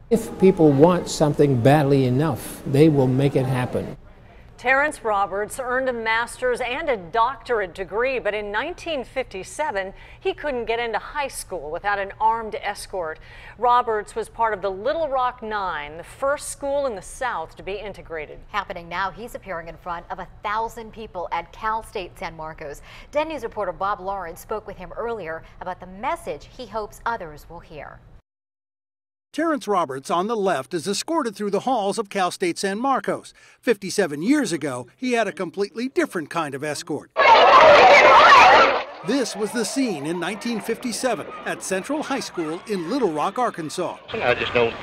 If people want something badly enough, they will make it happen. Terrence Roberts earned a master's and a doctorate degree, but in 1957, he couldn't get into high school without an armed escort. Roberts was part of the Little Rock Nine, the first school in the South to be integrated. Happening now, he's appearing in front of 1,000 people at Cal State San Marcos. 10 News reporter Bob Lawrence spoke with him earlier about the message he hopes others will hear. Terrence Roberts on the left is escorted through the halls of Cal State San Marcos. 57 years ago, he had a completely different kind of escort. This was the scene in 1957 at Central High School in Little Rock, Arkansas. I just don't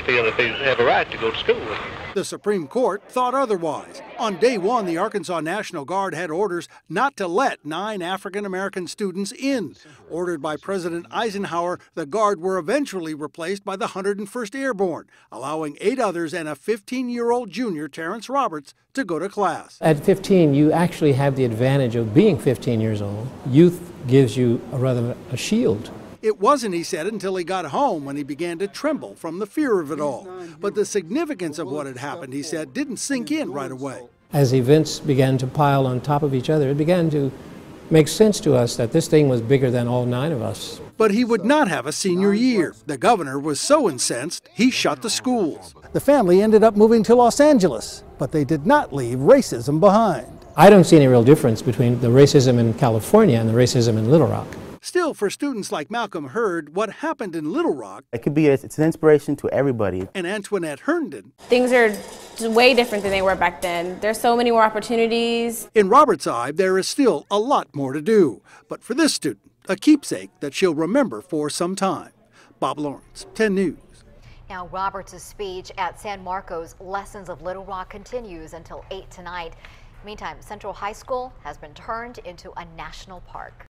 feel that they have a right to go to school. The Supreme Court thought otherwise. On day one, the Arkansas National Guard had orders not to let 9 African-American students in. Ordered by President Eisenhower, the Guard were eventually replaced by the 101st Airborne, allowing 8 others and a 15-year-old junior, Terrence Roberts, to go to class. At 15, you actually have the advantage of being 15 years old. Youth gives you a shield. It wasn't, he said, until he got home when he began to tremble from the fear of it all. But the significance of what had happened, he said, didn't sink in right away. As events began to pile on top of each other, it began to make sense to us that this thing was bigger than all 9 of us. But he would not have a senior year. The governor was so incensed, he shut the schools. The family ended up moving to Los Angeles, but they did not leave racism behind. I don't see any real difference between the racism in California and the racism in Little Rock. Still, for students like Malcolm Hurd, what happened in Little Rock, it could be it's an inspiration to everybody. And Antoinette Herndon, things are way different than they were back then. There's so many more opportunities. In Roberts' eye, there is still a lot more to do. But for this student, a keepsake that she'll remember for some time. Bob Lawrence, 10 News. Now, Roberts' speech at San Marcos Lessons of Little Rock continues until 8 tonight. Meantime, Central High School has been turned into a national park.